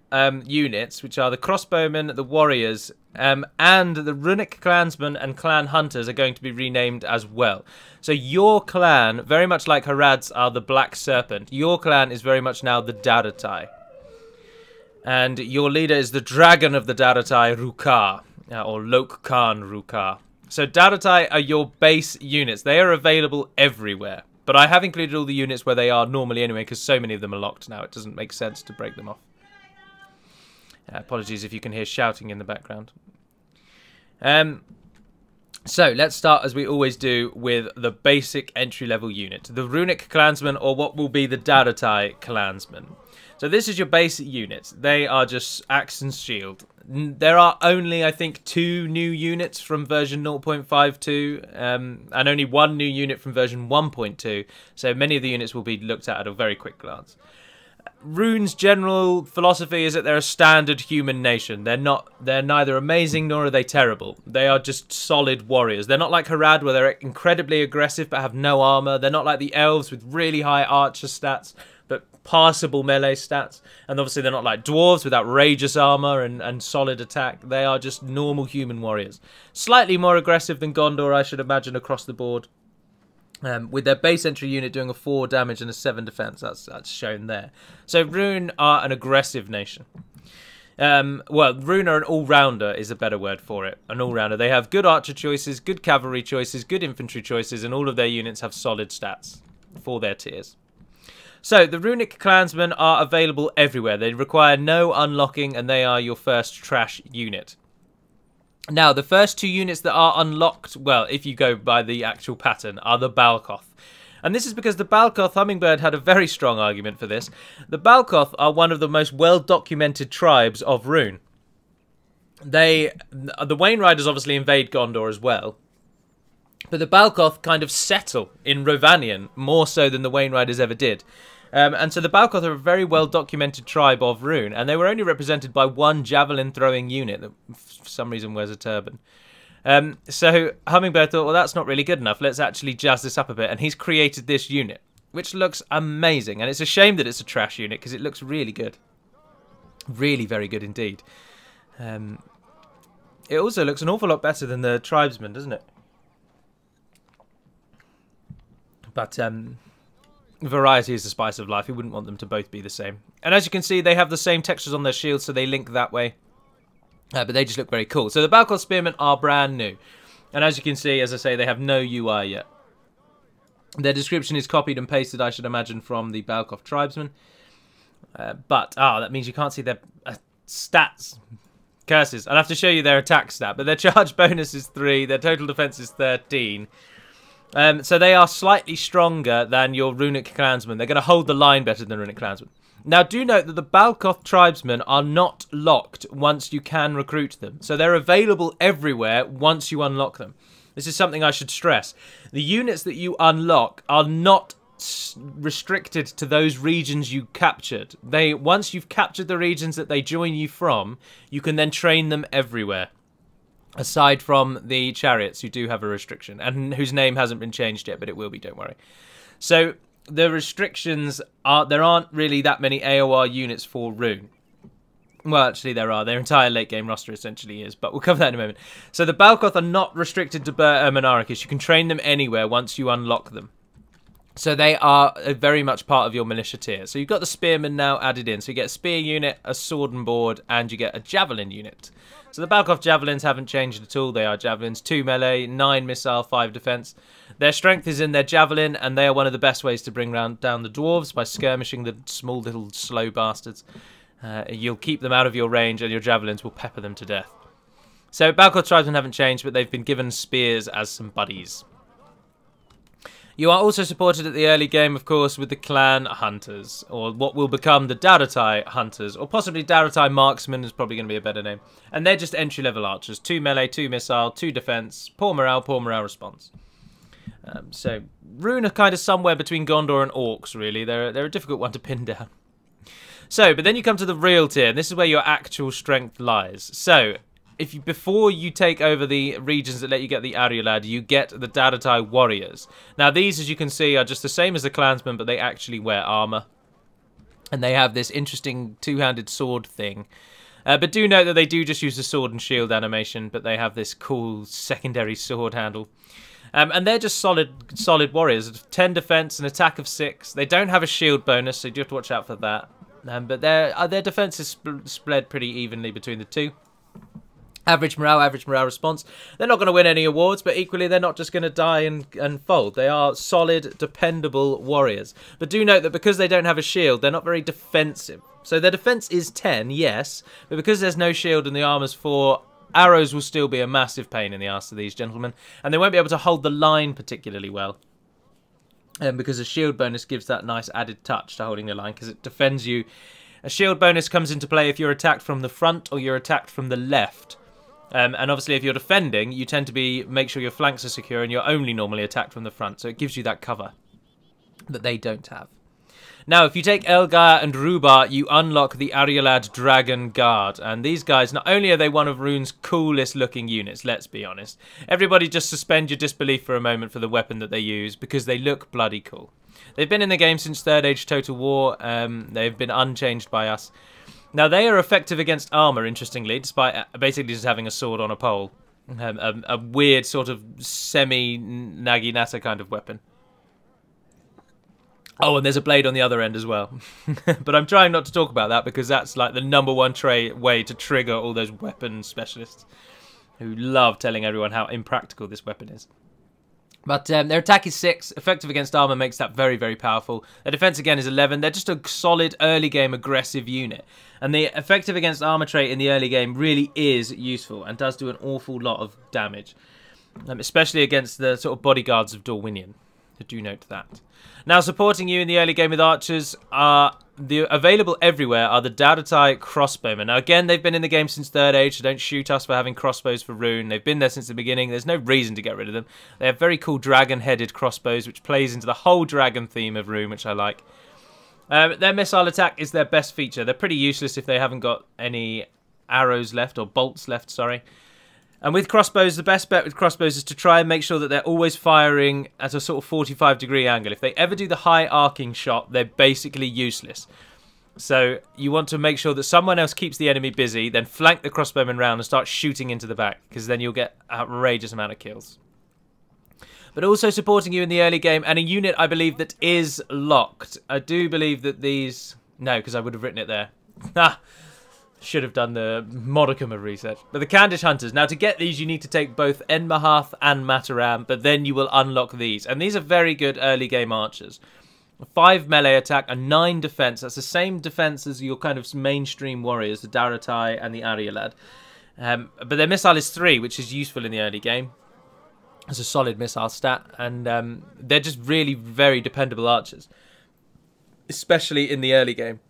units, which are the crossbowmen, the warriors, and the Runic clansmen and clan hunters, are going to be renamed as well. So your clan, very much like Harad's are the Black Serpent, your clan is very much now the DaTi. And your leader is the Dragon of the DaTi, Rûkar, or Lok Khan Rûkar. So DaTi are your base units. They are available everywhere. But I have included all the units where they are normally anyway, because so many of them are locked now. It doesn't make sense to break them off. Apologies if you can hear shouting in the background. So let's start, as we always do, with the basic entry-level unit. The Runic clansmen, or what will be the DaTi clansmen. So this is your basic unit. They are just axe and shield. There are only, I think, 2 new units from version 0.52 and only 1 new unit from version 1.2. So many of the units will be looked at a very quick glance. Rhûn's general philosophy is that they're a standard human nation. They're neither amazing nor are they terrible. They are just solid warriors. They're not like Harad, where they're incredibly aggressive but have no armor. They're not like the elves with really high archer stats but passable melee stats. And obviously they're not like dwarves with outrageous armor and solid attack. They are just normal human warriors. Slightly more aggressive than Gondor, I should imagine, across the board. With their base entry unit doing a 4 damage and a 7 defense. That's shown there. So Rhûn are an aggressive nation. Well, Rhûn are an all-rounder is a better word for it. An all-rounder. They have good archer choices, good cavalry choices, good infantry choices, and all of their units have solid stats for their tiers. So the Runic clansmen are available everywhere. They require no unlocking, and they are your first trash unit. Now, the first 2 units that are unlocked, well, if you go by the actual pattern, are the Balkoth. And this is because the Balkoth, Hummingbird had a very strong argument for this. The Balkoth are one of the most well-documented tribes of Rhûn. The Wain Riders obviously invade Gondor as well. But the Balkoth kind of settle in Rovanion, more so than the Wain Riders ever did. And so the Balkoth are a very well-documented tribe of Rhûn, and they were only represented by 1 javelin-throwing unit that for some reason wears a turban. So Hummingbird thought, well, that's not really good enough. Let's actually jazz this up a bit, and he's created this unit, which looks amazing. And it's a shame that it's a trash unit, because it looks really good. Really very good indeed. It also looks an awful lot better than the tribesmen, doesn't it? But variety is the spice of life. We wouldn't want them to both be the same. And as you can see, they have the same textures on their shields, so they link that way. But they just look very cool. So the Balkoth Spearmen are brand new. And as you can see, as I say, they have no UI yet. Their description is copied and pasted, I should imagine, from the Balkoth Tribesmen. That means you can't see their stats. Curses. I'll have to show you their attack stat. But their charge bonus is 3. Their total defense is 13. So they are slightly stronger than your Runic clansmen. They're going to hold the line better than Runic clansmen. Now, do note that the Balkoth tribesmen are not locked once you can recruit them. So they're available everywhere once you unlock them. This is something I should stress. The units that you unlock are not restricted to those regions you captured. Once you've captured the regions that they join you from, you can then train them everywhere. Aside from the chariots, who do have a restriction, and whose name hasn't been changed yet, but it will be, don't worry. So the restrictions are, there aren't really that many AOR units for Rhûn. Well, actually there are. Their entire late game roster essentially is, but we'll cover that in a moment. So the Balkoth are not restricted to Menarachis. You can train them anywhere once you unlock them. So they are very much part of your militia tier. So you've got the spearmen now added in. So you get a spear unit, a sword and board, and you get a javelin unit. So the Balkov javelins haven't changed at all. They are javelins, 2 melee, 9 missile, 5 defense. Their strength is in their javelin, and they are one of the best ways to bring down the dwarves by skirmishing the small little slow bastards. You'll keep them out of your range, and your javelins will pepper them to death. So Balkov tribesmen haven't changed, but they've been given spears as some buddies. You are also supported at the early game, of course, with the clan hunters, or what will become the Daratai hunters, or possibly Daratai marksmen is probably going to be a better name. And they're just entry-level archers, 2 melee, 2 missile, 2 defense, poor morale response. So Rhûn are kind of somewhere between Gondor and Orcs, really. They're a difficult one to pin down. So, but then you come to the real tier, and this is where your actual strength lies. So, before you take over the regions that let you get the Ariolad, you get the Daratai warriors. Now these, as you can see, are just the same as the clansmen, but they actually wear armor. And they have this interesting two-handed sword thing. But do note that they do just use the sword and shield animation, but they have this cool secondary sword handle. And they're just solid warriors. 10 defense, an attack of 6. They don't have a shield bonus, so you do have to watch out for that. But their defense is spread pretty evenly between the two. Average morale response. They're not going to win any awards, but equally they're not just going to die and fold. They are solid, dependable warriors. But do note that because they don't have a shield, they're not very defensive. So their defense is 10, yes, but because there's no shield and the armor's 4, arrows will still be a massive pain in the arse to these gentlemen, and they won't be able to hold the line particularly well. Because a shield bonus gives that nice added touch to holding the line, because it defends you. A shield bonus comes into play if you're attacked from the front or you're attacked from the left. And obviously if you're defending, you tend to make sure your flanks are secure and you're only normally attacked from the front. So it gives you that cover that they don't have. Now, if you take Elgar and Rubar, you unlock the Ariolad Dragon Guard. And these guys, not only are they one of Rhûn's coolest looking units, let's be honest. Everybody just suspend your disbelief for a moment for the weapon that they use, because they look bloody cool. They've been in the game since Third Age Total War. They've been unchanged by us. Now, they are effective against armor, interestingly, despite basically just having a sword on a pole. A weird sort of semi-Naginata kind of weapon. Oh, and there's a blade on the other end as well. But I'm trying not to talk about that because that's like the #1 way to trigger all those weapon specialists who love telling everyone how impractical this weapon is. But their attack is 6. Effective against armor makes that very, very powerful. Their defense, again, is 11. They're just a solid early-game aggressive unit. And the effective against armor trait in the early game really is useful and does do an awful lot of damage. Especially against the sort of bodyguards of Dorwinion. So do note that. Now, supporting you in the early game with archers are available everywhere are the Daratai crossbowmen. Now, again, they've been in the game since Third Age, so don't shoot us for having crossbows for Rhûn. They've been there since the beginning. There's no reason to get rid of them. They have very cool dragon-headed crossbows, which plays into the whole dragon theme of Rhûn, which I like. Their missile attack is their best feature. They're pretty useless if they haven't got any arrows left, or bolts left, sorry. And with crossbows, the best bet with crossbows is to try and make sure that they're always firing at a sort of 45-degree angle. If they ever do the high arcing shot, they're basically useless. So you want to make sure that someone else keeps the enemy busy, then flank the crossbowman round and start shooting into the back, because then you'll get an outrageous amount of kills. But also supporting you in the early game, and a unit I believe that is locked. I do believe that these... No, because I would have written it there. Ha! Should have done the modicum of research. But the Candish Hunters. Now, to get these, you need to take both Enmahath and Mataram, but then you will unlock these. And these are very good early game archers. 5 melee attack and 9 defense. That's the same defense as your kind of mainstream warriors, the Daratai and the Ariolad. But their missile is 3, which is useful in the early game. It's a solid missile stat. And they're just really very dependable archers. Especially in the early game.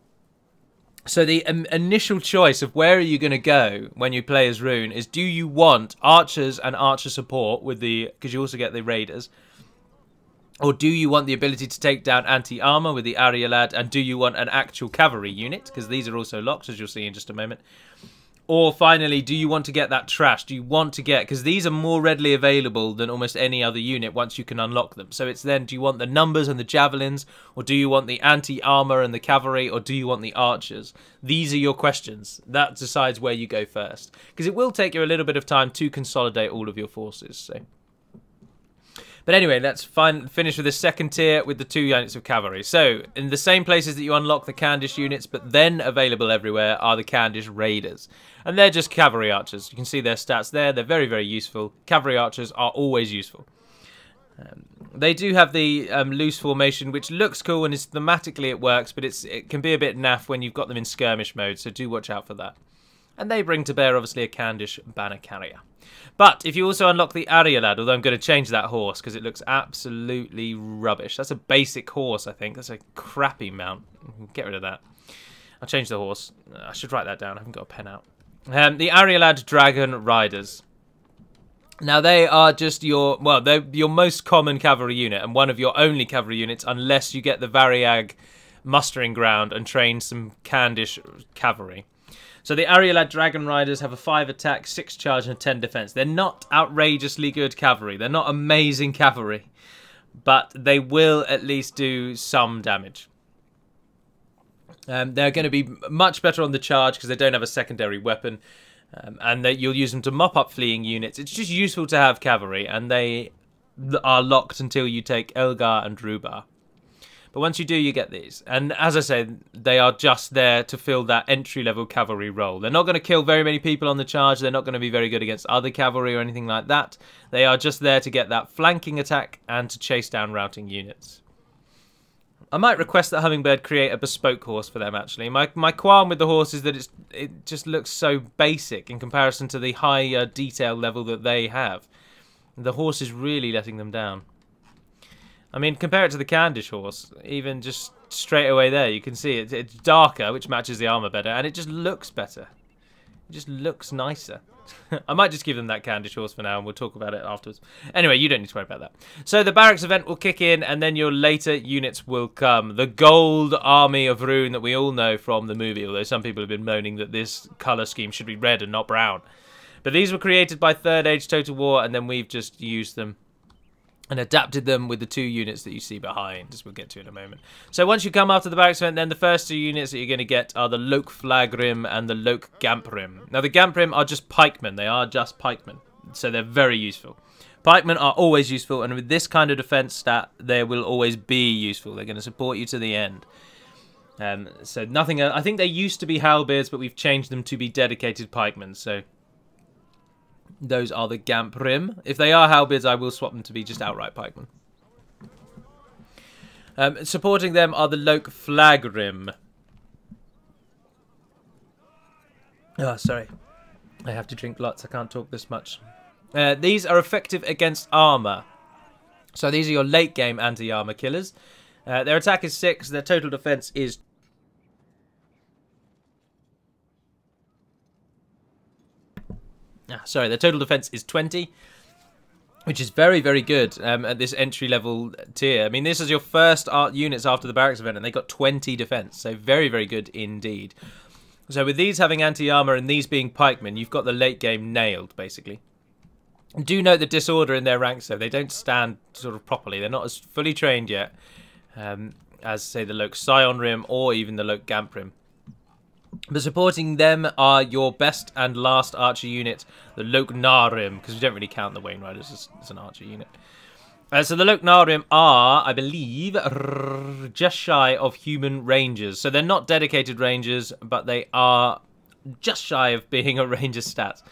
So the initial choice of where are you going to go when you play as Rhûn is, do you want archers and archer support with the, because you also get the raiders, or do you want the ability to take down anti-armor with the Ariolad, and do you want an actual cavalry unit, because these are also locked, as you'll see in just a moment. Or finally, do you want to get that trash? Do you want to get... Because these are more readily available than almost any other unit once you can unlock them. So it's then, do you want the numbers and the javelins? Or do you want the anti-armor and the cavalry? Or do you want the archers? These are your questions. That decides where you go first. Because it will take you a little bit of time to consolidate all of your forces. So. But anyway, let's finish with the second tier with the 2 units of cavalry. So, in the same places that you unlock the Candish units, but then available everywhere, are the Candish Raiders. And they're just cavalry archers. You can see their stats there. They're very, very useful. Cavalry archers are always useful. They do have the loose formation, which looks cool, and thematically it works, but it can be a bit naff when you've got them in skirmish mode, so do watch out for that. And they bring to bear, obviously, a Candish banner carrier. But if you also unlock the Arielad, although I'm going to change that horse because it looks absolutely rubbish. That's a basic horse, I think. That's a crappy mount. Get rid of that. I'll change the horse. I should write that down. I haven't got a pen out. The Arielad Dragon Riders. Now, they are just they're your most common cavalry unit and one of your only cavalry units unless you get the Variag mustering ground and train some Candish cavalry. So the Arielad Dragon Riders have a 5 attack, 6 charge and a 10 defense. They're not outrageously good cavalry. They're not amazing cavalry. But they will at least do some damage. They're going to be much better on the charge because they don't have a secondary weapon. And that you'll use them to mop up fleeing units. It's just useful to have cavalry. And they are locked until you take Elgar and Drubar. But once you do, you get these. And as I say, they are just there to fill that entry-level cavalry role. They're not going to kill very many people on the charge. They're not going to be very good against other cavalry or anything like that. They are just there to get that flanking attack and to chase down routing units. I might request that Hummingbird create a bespoke horse for them, actually. My qualm with the horse is that it just looks so basic in comparison to the high detail level that they have. The horse is really letting them down. I mean, compare it to the Candish horse, even just straight away there, you can see it's darker, which matches the armour better, and it just looks better. It just looks nicer. I might just give them that Candish horse for now, and we'll talk about it afterwards. Anyway, you don't need to worry about that. So the barracks event will kick in, and then your later units will come. The gold army of Rhûn that we all know from the movie, although some people have been moaning that this colour scheme should be red and not brown. But these were created by Third Age Total War, and then we've just used them and adapted them with the 2 units that you see behind, as we'll get to in a moment. So once you come after the barracks event, then the first 2 units that you're going to get are the Loke Flagrim and the Loke Gamprim. Now the Gamprim are just pikemen. They are just pikemen, so they're very useful. Pikemen are always useful, and with this kind of defense stat, they will always be useful. They're going to support you to the end. So nothing. I think they used to be halberds, but we've changed them to be dedicated pikemen. So those are the Gamprim. If they are halberds, I will swap them to be just outright pikemen. Supporting them are the Loke Flagrim. Oh, sorry. I have to drink lots. I can't talk this much. These are effective against armour. So these are your late game anti-armour killers. Their attack is 6. Their total defense is... their total defense is 20, which is very, very good at this entry-level tier. I mean, this is your first units after the barracks event, and they got 20 defense, so very, very good indeed. So with these having anti-armor and these being pikemen, you've got the late game nailed, basically. Do note the disorder in their ranks, though. They don't stand sort of properly. They're not as fully trained yet as, say, the Loke Scionrim or even the Loke Gamprim. But supporting them are your best and last archer unit, the Loke Narim, because we don't really count the Wayne Riders as an archer unit. So the Loke Narim are, I believe, just shy of human rangers. So they're not dedicated rangers, but they are just shy of being a ranger stat.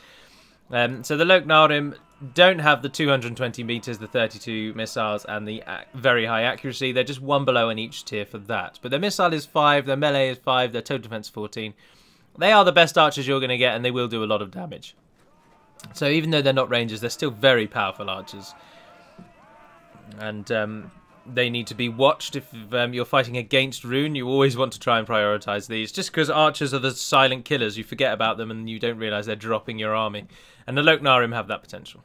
So the Loke Narim don't have the 220 meters, the 32 missiles, and the very high accuracy. They're just one below in each tier for that. But their missile is 5, their melee is 5, their total defense 14. They are the best archers you're going to get, and they will do a lot of damage. So even though they're not rangers, they're still very powerful archers. And they need to be watched. If you're fighting against Rhûn, you always want to try and prioritize these. Just because archers are the silent killers, you forget about them and you don't realize they're dropping your army. And the Loke Narim have that potential.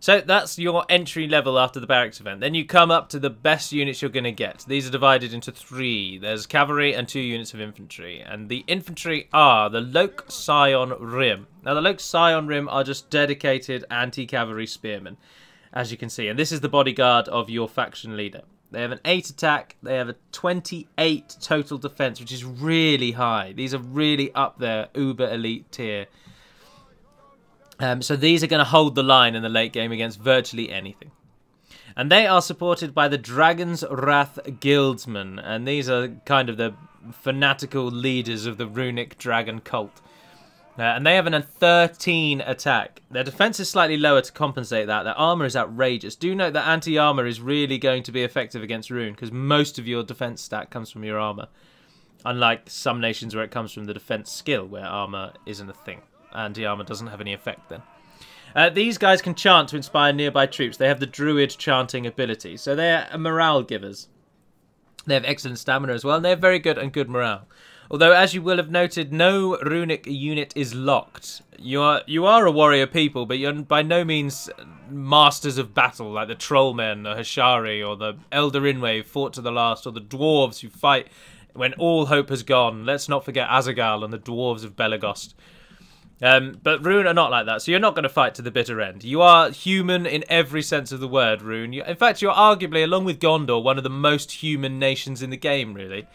So that's your entry level after the barracks event. Then you come up to the best units you're going to get. These are divided into 3. There's cavalry and 2 units of infantry. And the infantry are the Loke Scion Rim. Now the Loke Scion Rim are just dedicated anti-cavalry spearmen, as you can see. And this is the bodyguard of your faction leader. They have an 8 attack. They have a 28 total defense, which is really high. These are really up there, uber elite tier. So these are going to hold the line in the late game against virtually anything. And they are supported by the Dragon's Wrath Guildsmen, and these are kind of the fanatical leaders of the runic dragon cult. And they have a 13 attack. Their defense is slightly lower to compensate that. Their armor is outrageous. Do note that anti-armor is really going to be effective against Rhûn, because most of your defense stat comes from your armor. Unlike some nations where it comes from the defense skill, where armor isn't a thing. Anti-armor doesn't have any effect then. These guys can chant to inspire nearby troops. They have the druid chanting ability. So they're morale givers. They have excellent stamina as well, and they have very good morale. Although, as you will have noted, no runic unit is locked. You are a warrior people, but you're by no means masters of battle, like the Trollmen, the Hashari, or the Elder Inway who fought to the last, or the Dwarves who fight when all hope has gone. Let's not forget Azaghal and the Dwarves of Belagost. But Rhûn are not like that, so you're not going to fight to the bitter end. You are human in every sense of the word, Rhûn. In fact, you're arguably, along with Gondor, one of the most human nations in the game, really.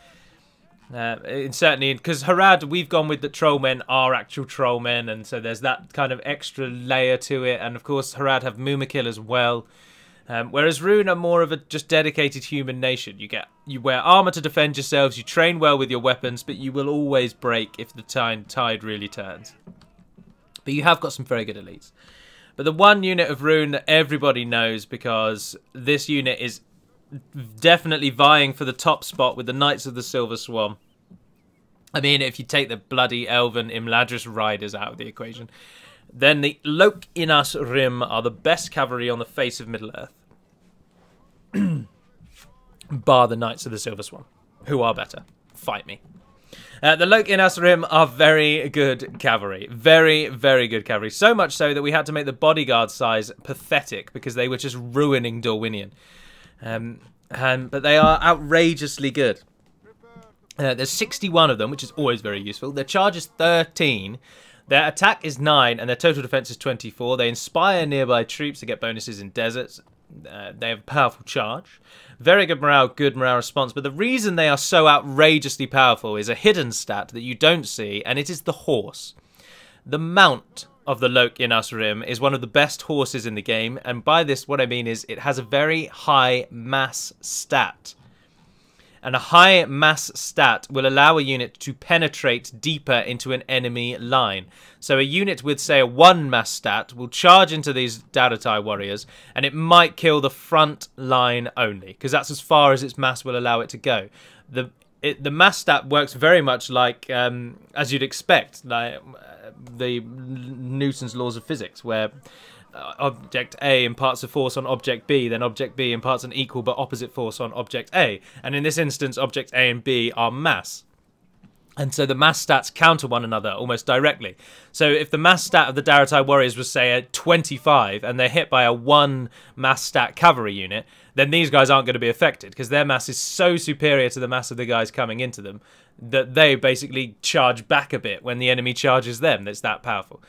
Certainly, because Harad, we've gone with that Trollmen are actual Trollmen, and so there's that kind of extra layer to it. And of course, Harad have Mumakil as well. Whereas Rhûn are more of a just dedicated human nation. You wear armor to defend yourselves, you train well with your weapons, but you will always break if the tide really turns. But you have got some very good elites. But the one unit of Rhûn that everybody knows, because this unit is definitely vying for the top spot with the Knights of the Silver Swan. I mean, if you take the bloody Elven Imladris Riders out of the equation, then the Lok Inas Rim are the best cavalry on the face of Middle-earth. Bar the Knights of the Silver Swan, who are better. Fight me. The Lok Inas Rim are very good cavalry. Very, very good cavalry. So much so that we had to make the bodyguard size pathetic because they were just ruining Dorwinion. But they are outrageously good. There's 61 of them, which is always very useful. Their charge is 13. Their attack is 9, and their total defense is 24. They inspire nearby troops to get bonuses in deserts. They have a powerful charge. Very good morale response. But the reason they are so outrageously powerful is a hidden stat that you don't see, and it is the horse. The mount of the Lok Inas Rim is one of the best horses in the game, and by this what I mean is it has a very high mass stat. And a high mass stat will allow a unit to penetrate deeper into an enemy line. So a unit with, say, a 1 mass stat will charge into these Daratai warriors, and it might kill the front line only, because that's as far as its mass will allow it to go. The mass stat works very much like, as you'd expect, like the Newton's laws of physics, where object A imparts a force on object B, then object B imparts an equal but opposite force on object A. And in this instance, objects A and B are mass. And so the mass stats counter one another almost directly. So if the mass stat of the Daratai warriors was, say, a 25, and they're hit by a 1 mass stat cavalry unit, then these guys aren't going to be affected, because their mass is so superior to the mass of the guys coming into them that they basically charge back a bit when the enemy charges them. That's that powerful.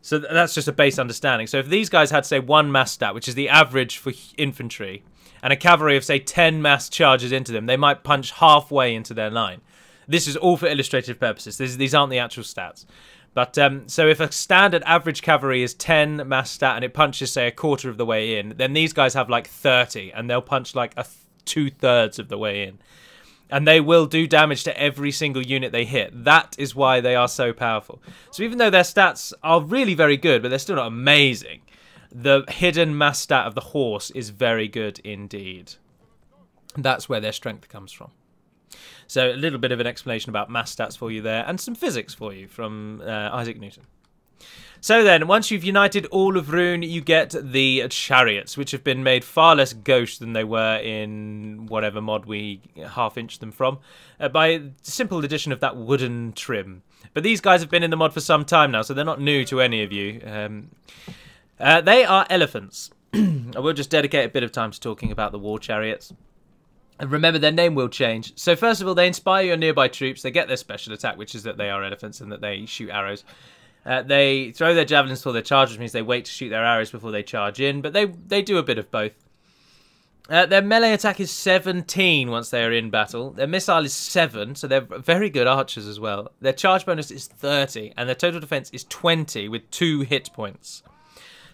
So that's just a base understanding. So if these guys had, say, 1 mass stat, which is the average for infantry, and a cavalry of, say, 10 mass charges into them, they might punch halfway into their line. This is all for illustrative purposes. These aren't the actual stats. But so if a standard average cavalry is 10 mass stat and it punches, say, a quarter of the way in, then these guys have like 30, and they'll punch like 2/3 of the way in. And they will do damage to every single unit they hit. That is why they are so powerful. So even though their stats are really very good, but they're still not amazing, the hidden mass stat of the horse is very good indeed. That's where their strength comes from. So a little bit of an explanation about mass stats for you there, and some physics for you from Isaac Newton. So then, once you've united all of Rhûn, you get the chariots, which have been made far less gauche than they were in whatever mod we half-inched them from, by simple addition of that wooden trim. But these guys have been in the mod for some time now, so they're not new to any of you. They are elephants. I will just dedicate a bit of time to talking about the war chariots. And remember, their name will change. So first of all, they inspire your nearby troops. They get their special attack, which is that they are elephants and that they shoot arrows. They throw their javelins for their charge, which means they wait to shoot their arrows before they charge in. But they do a bit of both. Their melee attack is 17 once they are in battle. Their missile is 7, so they're very good archers as well. Their charge bonus is 30, and their total defense is 20 with 2 hit points.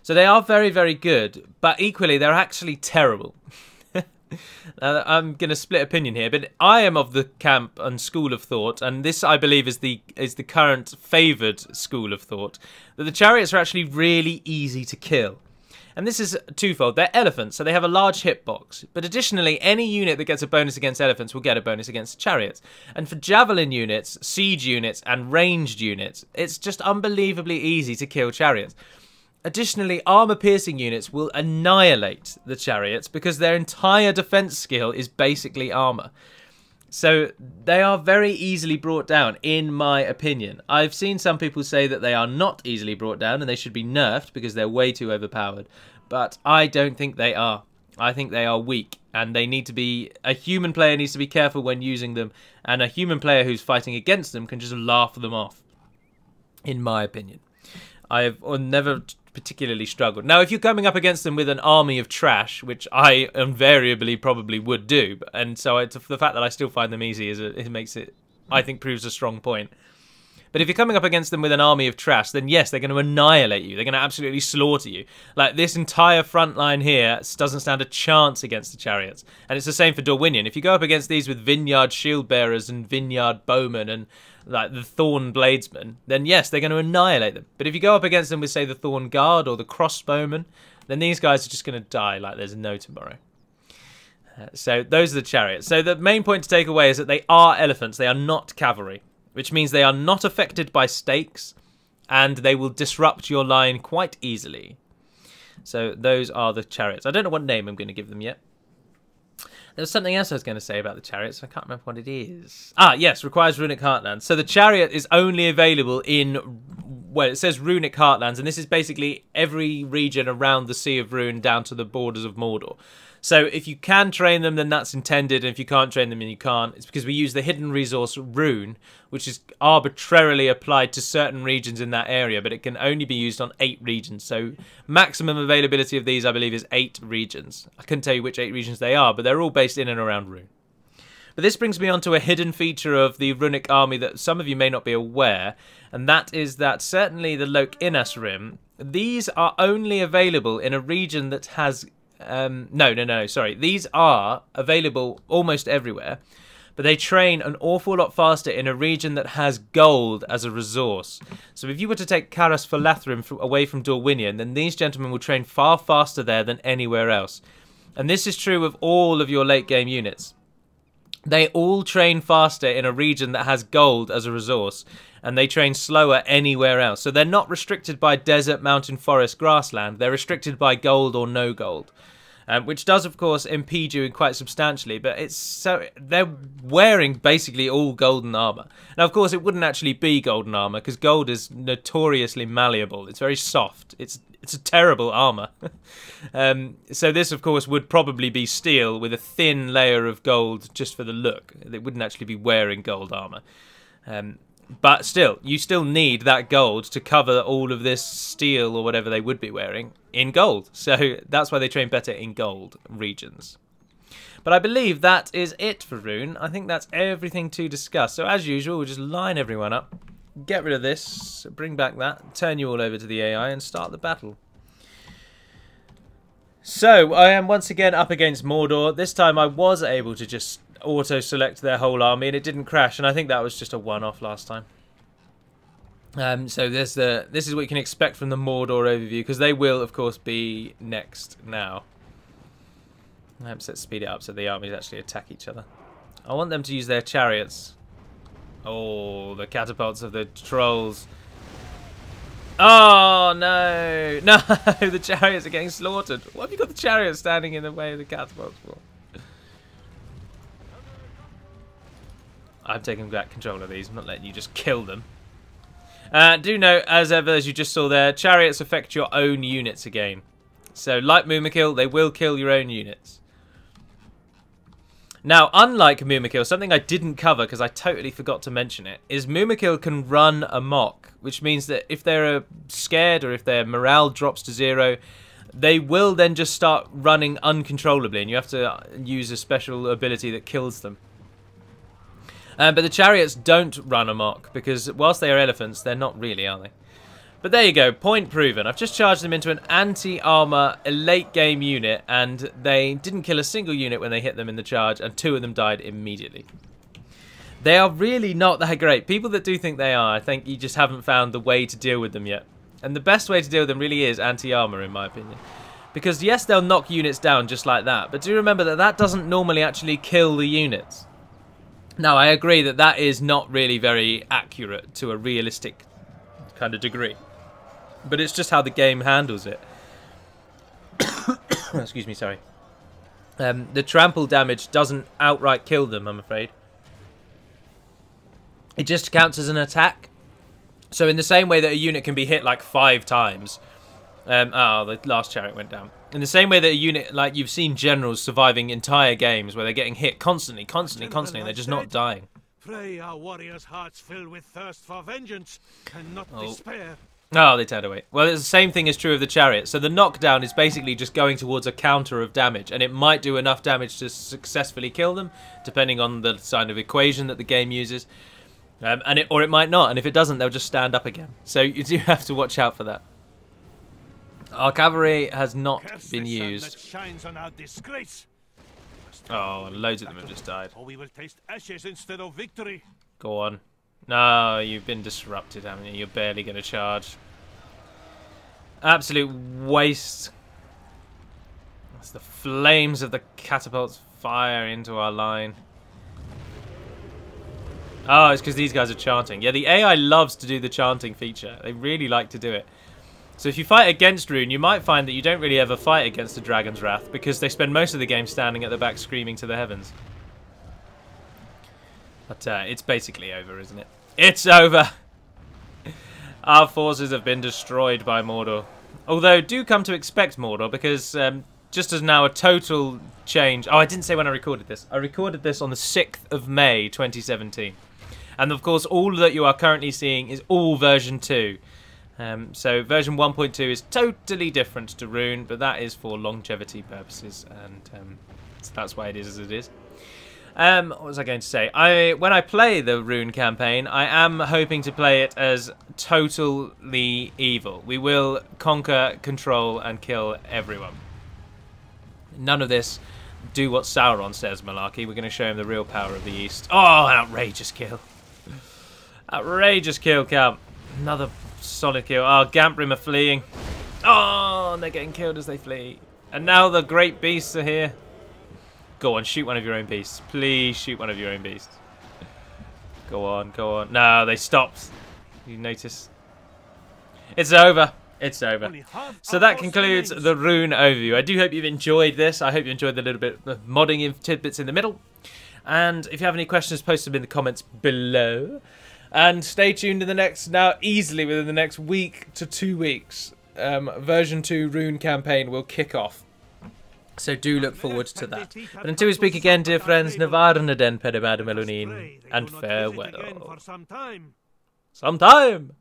So they are very, very good, but equally they're actually terrible. I'm going to split opinion here, but I am of the camp and school of thought, and this I believe is the current favoured school of thought, that the chariots are actually really easy to kill. And this is twofold. They're elephants, so they have a large hitbox. But additionally, any unit that gets a bonus against elephants will get a bonus against chariots. And for javelin units, siege units, and ranged units, it's just unbelievably easy to kill chariots. Additionally, armor-piercing units will annihilate the chariots because their entire defense skill is basically armor. So they are very easily brought down, in my opinion. I've seen some people say that they are not easily brought down and they should be nerfed because they're way too overpowered. But I don't think they are. I think they are weak, and they need to be... A human player needs to be careful when using them, and a human player who's fighting against them can just laugh them off, in my opinion. I've never particularly struggled. Now, if you're coming up against them with an army of trash, which I invariably probably would do, and so the fact that I still find them easy it makes it, I think, proves a strong point. But if you're coming up against them with an army of trash, then yes, they're going to annihilate you. They're going to absolutely slaughter you. Like, this entire front line here doesn't stand a chance against the chariots. And it's the same for Dorwinion. If you go up against these with Vineyard Shield Bearers and Vineyard Bowmen and like the Thorn Bladesmen, then yes, they're going to annihilate them. But if you go up against them with, say, the Thorn Guard or the Crossbowmen, then these guys are just going to die like there's no tomorrow. So those are the chariots. So the main point to take away is that they are elephants. They are not cavalry, which means they are not affected by stakes, and they will disrupt your line quite easily. So those are the chariots. I don't know what name I'm going to give them yet. There's something else I was going to say about the chariots. I can't remember what it is. Ah, yes, requires Runic Heartlands. So the chariot is only available in... Well, it says Runic Heartlands, and this is basically every region around the Sea of Rhûn down to the borders of Mordor. So if you can train them, then that's intended, and if you can't train them, then you can't. It's because we use the hidden resource Rhûn, which is arbitrarily applied to certain regions in that area, but it can only be used on 8 regions. So maximum availability of these, I believe, is 8 regions. I couldn't tell you which 8 regions they are, but they're all based in and around Rhûn. But this brings me on to a hidden feature of the Runic army that some of you may not be aware, and that is that certainly the Loc Inas Rim, these are only available in a region that has... sorry. These are available almost everywhere, but they train an awful lot faster in a region that has gold as a resource. So if you were to take Caras Falathrim away from Dorwinion, then these gentlemen will train far faster there than anywhere else. And this is true of all of your late game units. They all train faster in a region that has gold as a resource, and they train slower anywhere else. So they're not restricted by desert, mountain, forest, grassland. They're restricted by gold or no gold, which does, of course, impede you quite substantially. But it's so they're wearing basically all golden armor. Now, of course, it wouldn't actually be golden armor because gold is notoriously malleable. It's very soft. It's a terrible armor. So this, of course, would probably be steel with a thin layer of gold just for the look. They wouldn't actually be wearing gold armor. But still, you still need that gold to cover all of this steel or whatever they would be wearing in gold. So that's why they train better in gold regions. But I believe that is it for Rhûn. I think that's everything to discuss. So as usual, we'll just line everyone up, get rid of this, bring back that, turn you all over to the AI and start the battle. So I am once again up against Mordor. This time I was able to just auto-select their whole army and it didn't crash, and I think that was just a one-off last time. So this is what you can expect from the Mordor overview, because they will, of course, be next now. Let's speed it up so the armies actually attack each other. I want them to use their chariots. Oh, the catapults of the trolls. Oh, no. No, the chariots are getting slaughtered. What have you got the chariots standing in the way of the catapults for? I'm taking back control of these. I'm not letting you just kill them. Do note, as ever, as you just saw there, chariots affect your own units again. So, like Mumakil, they will kill your own units. Now, unlike Mumakil, something I didn't cover because I totally forgot to mention it, is Mumakil can run amok, which means that if they're scared or if their morale drops to 0, they will then just start running uncontrollably, and you have to use a special ability that kills them. But the chariots don't run amok, because whilst they are elephants, they're not really, are they? But there you go, point proven. I've just charged them into an anti-armor late game unit, and they didn't kill a single unit when they hit them in the charge, and 2 of them died immediately. They are really not that great. People that do think they are, I think you just haven't found the way to deal with them yet. And the best way to deal with them really is anti-armor, in my opinion. Because yes, they'll knock units down just like that, but do remember that that doesn't normally actually kill the units. Now, I agree that that is not really very accurate to a realistic kind of degree. But it's just how the game handles it. Excuse me, sorry. The trample damage doesn't outright kill them, I'm afraid. It just counts as an attack. So in the same way that a unit can be hit like 5 times... oh, the last chariot went down. In the same way that a unit, like you've seen generals surviving entire games where they're getting hit constantly, and they're just not dying. Pray our warriors' hearts fill with thirst for vengeance and not despair. Oh, they turned away. Well, it's the same thing is true of the chariot. So the knockdown is basically just going towards a counter of damage, and it might do enough damage to successfully kill them, depending on the kind of equation that the game uses. Or it might not, and if it doesn't, they'll just stand up again. So you do have to watch out for that. Our cavalry has not been used. Oh, loads of them have just died. Or we will taste ashes instead of victory. Go on. No, you've been disrupted, haven't you? You're barely going to charge. Absolute waste. That's the flames of the catapults fire into our line. Oh, it's because these guys are chanting. Yeah, the AI loves to do the chanting feature. They really like to do it. So if you fight against Rhûn, you might find that you don't really ever fight against the Dragon's Wrath because they spend most of the game standing at the back screaming to the heavens. But it's basically over, isn't it? It's over! Our forces have been destroyed by Mordor. Although, do come to expect Mordor because just as now a total change... Oh, I didn't say when I recorded this. I recorded this on the 6th of May 2017. And of course, all that you are currently seeing is all version 2. So version 1.2 is totally different to Rhûn, but that is for longevity purposes, and so that's why it is as it is. What was I going to say? When I play the Rhûn campaign, I am hoping to play it as totally evil. We will conquer, control, and kill everyone. None of this do what Sauron says malarkey. We're going to show him the real power of the East. Oh, an outrageous kill. Outrageous kill count. Another solid kill. Oh, Gamprim are fleeing. Oh, and they're getting killed as they flee. And now the great beasts are here. Go on, shoot one of your own beasts. Please shoot one of your own beasts. Go on, go on. No, they stopped. You notice? It's over. It's over. So that concludes the Rhûn overview. I do hope you've enjoyed this. I hope you enjoyed the little bit of modding tidbits in the middle. And if you have any questions, post them in the comments below. And stay tuned in the next, now easily within the next week to 2 weeks, version 2 Rhûn campaign will kick off. So do look forward to that. But until we speak again, dear friends, Navarna den Pedemadam Elunin, and farewell. Sometime!